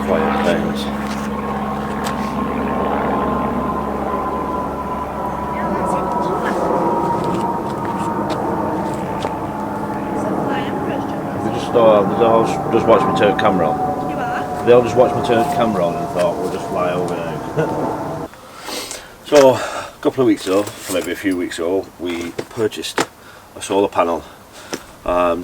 quiet things. They all just watched me turn camera on. You are? They all just watched me turn camera on and thought we'll just fly over now. So a couple of weeks ago, maybe a few weeks ago, we purchased a solar panel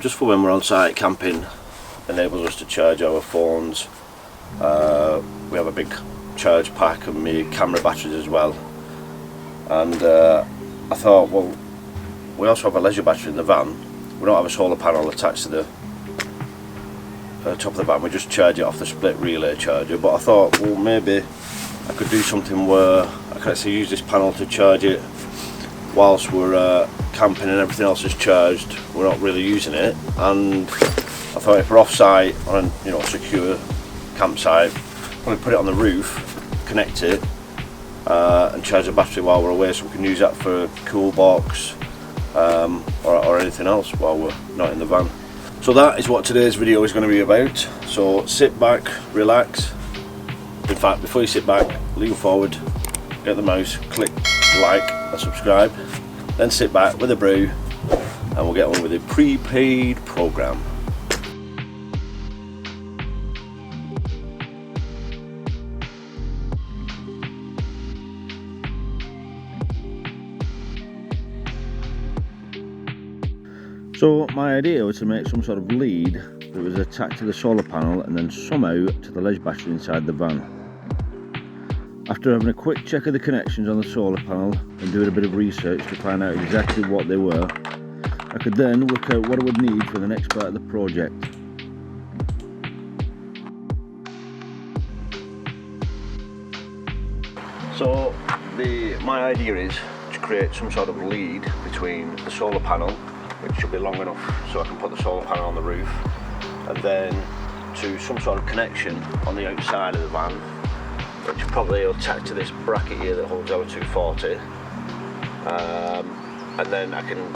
just for when we're on site camping. Enables us to charge our phones. We have a big charge pack and my camera batteries as well. And I thought, well, we also have a leisure battery in the van. We don't have a solar panel attached to the top of the van, we just charge it off the split relay charger. But I thought, well, maybe I could do something where I could actually use this panel to charge it whilst we're camping and everything else is charged. We're not really using it, and I thought if we're off site on a secure campsite, probably put it on the roof, connect it, and charge the battery while we're away, so we can use that for a cool box or anything else while we're not in the van. So that is what today's video is going to be about. So sit back, relax. In fact, before you sit back, lean forward, get the mouse, click like and subscribe, then sit back with a brew and we'll get on with the prepaid program. So my idea was to make some sort of lead that was attached to the solar panel and then somehow to the ledge battery inside the van. After having a quick check of the connections on the solar panel and doing a bit of research to find out exactly what they were, I could then work out what I would need for the next part of the project. So my idea is to create some sort of lead between the solar panel, which should be long enough so I can put the solar panel on the roof, and then to some sort of connection on the outside of the van, which probably will attach to this bracket here that holds our 240, and then I can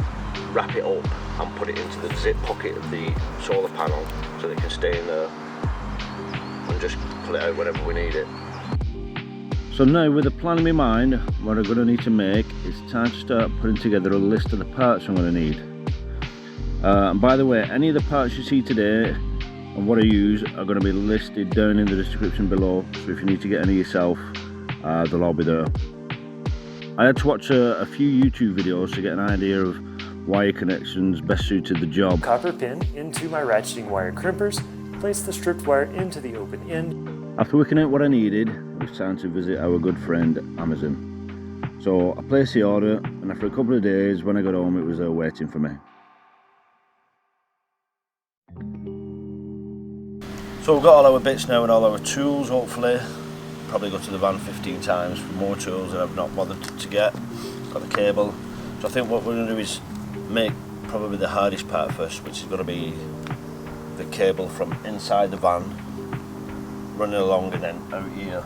wrap it up and put it into the zip pocket of the solar panel so that it can stay in there and just pull it out whenever we need it. So now, with a plan in my mind, what I'm going to need to make, it's time to start putting together a list of the parts I'm going to need. And by the way, any of the parts you see today and what I use are going to be listed down in the description below, so if you need to get any yourself, they'll all be there. I had to watch a few YouTube videos to get an idea of wire connections best suited the job. Copper pin into my ratcheting wire crimpers, place the stripped wire into the open end. After working out what I needed, it was time to visit our good friend Amazon. So I placed the order, and after a couple of days when I got home, it was there waiting for me. So we've got all our bits now and all our tools, hopefully. Probably go to the van 15 times for more tools that I've not bothered to get. Got the cable. So I think what we're going to do is make probably the hardest part first, which is going to be the cable from inside the van, running along and then out here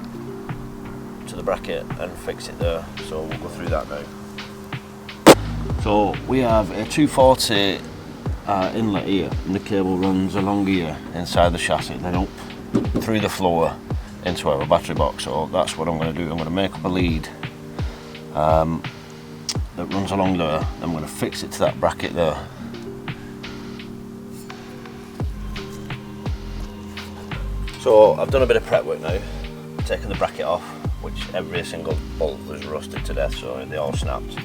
to the bracket and fix it there. So we'll go through that now. So we have a 240 inlet here, and the cable runs along here inside the chassis, then up through the floor into our battery box. So that's what I'm going to do. I'm going to make up a lead that runs along there. I'm going to fix it to that bracket there. So I've done a bit of prep work now, taken the bracket off, which every single bolt was rusted to death, so they all snapped.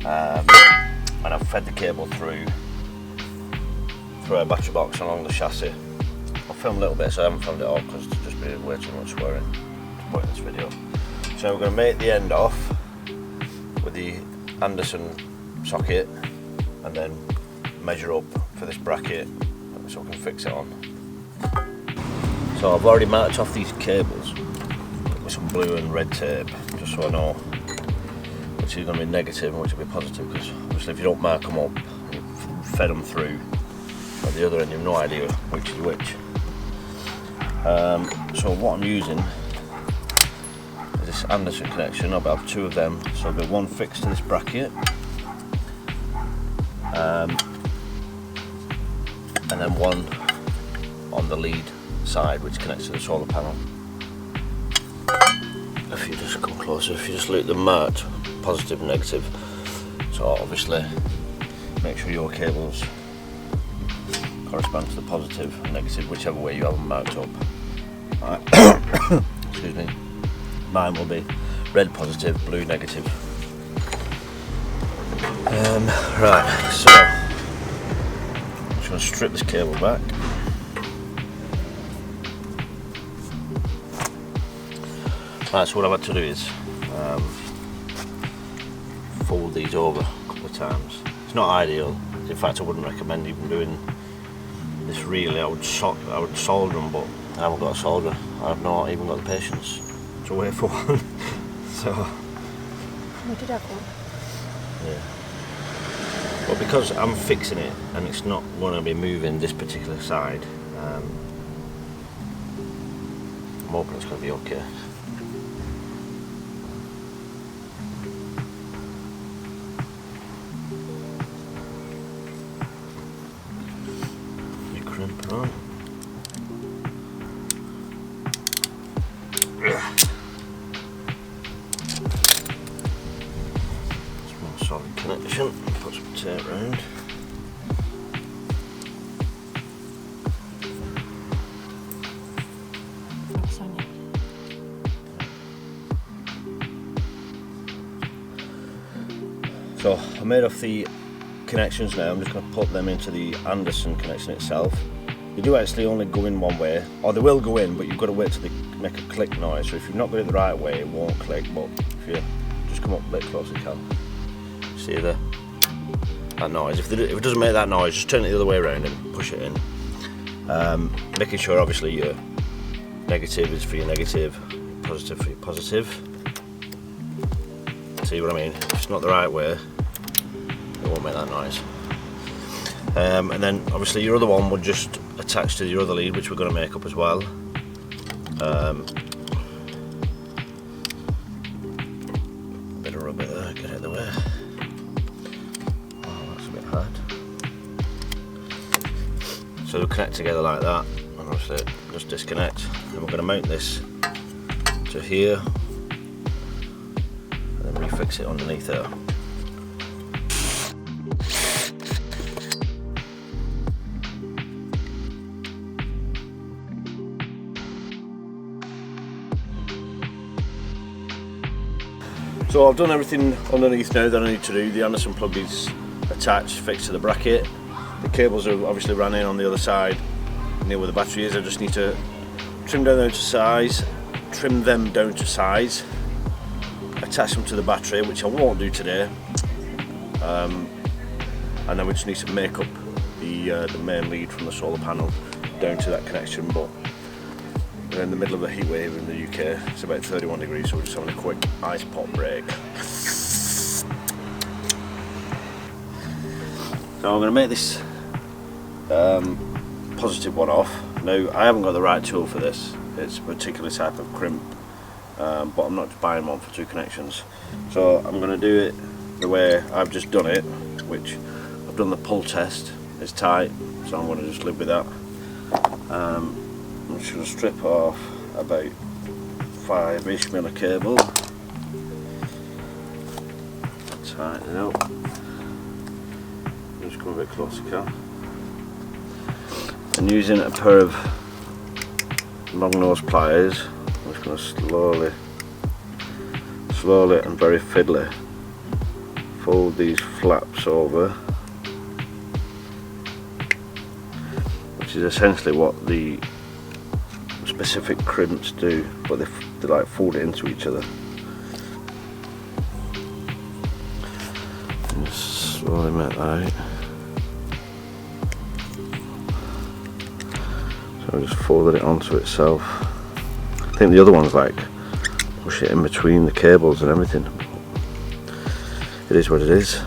And I've fed the cable through our battery box along the chassis. I'll film a little bit, so I haven't filmed it all because it's just been way too much swearing to put in this video. So we're going to make the end off with the Anderson socket and then measure up for this bracket so we can fix it on. So I've already marked off these cables with some blue and red tape, just so I know which is going to be negative and which will be positive, because obviously if you don't mark them up and you've fed them through at the other end, you've no idea which is which. So what I'm using is this Anderson connection. I'll have two of them, so I've got one fixed to this bracket, and then one on the lead side which connects to the solar panel. If you just come closer, if you just look at the marked positive and negative, so obviously make sure your cables correspond to the positive and negative, whichever way you have them marked up. Right. Excuse me. Mine will be red positive, blue negative. Right, so I'm just going to strip this cable back. Right, so what I've had to do is fold these over a couple of times. It's not ideal. In fact, I wouldn't recommend even doing this really. I would solder them, but I haven't got a solder. I've not even got the patience to wait for one. So We did have one. yeah. But because I'm fixing it and it's not going to be moving this particular side, I'm hoping it's going to be okay. You crimp right. Small solid connection. Put some tape round. Sonia. So I made off the connections now. I'm just going to put them into the Anderson connection itself. They do actually only go in one way, or they will go in, but you've got to wait till they make a click noise. So if you've not got it the right way, it won't click. But if you just come up a bit closer, you can see that noise. If it doesn't make that noise, just turn it the other way around and push it in. Making sure obviously your negative is for your negative, positive for your positive. See what I mean? If it's not the right way, it won't make that noise. And then obviously your other one would just attach to your other lead, which we're going to make up as well. Bit of rubber there, get it out of the way. Oh, that's a bit hard. So they'll connect together like that, and obviously just disconnect. Then we're going to mount this to here, and then refix it underneath there. So I've done everything underneath now that I need to do. The Anderson plug is attached, fixed to the bracket. The cables are obviously ran in on the other side, near where the battery is. I just need to trim them down to size, attach them to the battery, which I won't do today. And then we just need to make up the main lead from the solar panel down to that connection. But we're in the middle of a heat wave in the UK. It's about 31 degrees, so we're just having a quick ice pop break. So I'm going to make this positive one off. Now I haven't got the right tool for this. It's a particular type of crimp, but I'm not buying one for two connections. So I'm going to do it the way I've just done it, which I've done the pull test. It's tight, so I'm going to just live with that. I'm just going to strip off about 5-ish mil of cable, tighten it up, just come a bit closer, Cal. And using a pair of long nose pliers, I'm just going to slowly and very fiddly fold these flaps over, which is essentially what the specific crimps do, but they like fold it into each other. And just slowly make that out. So I just folded it onto itself. I think the other one's like push it in between the cables and everything. It is what it is.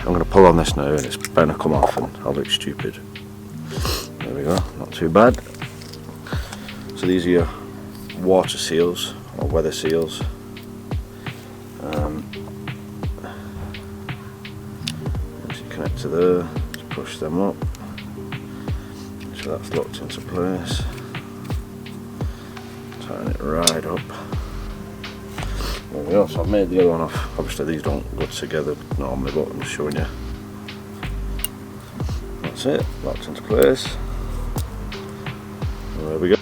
I'm going to pull on this now and it's bound to come off and I'll look stupid. There we go, not too bad. So these are your water seals or weather seals. Once you connect to there, just push them up. So that's locked into place. Tighten it right up. There we go, so I've made the other one off. Obviously these don't go together normally, but I'm just showing you. That's it, locked into place. There we go.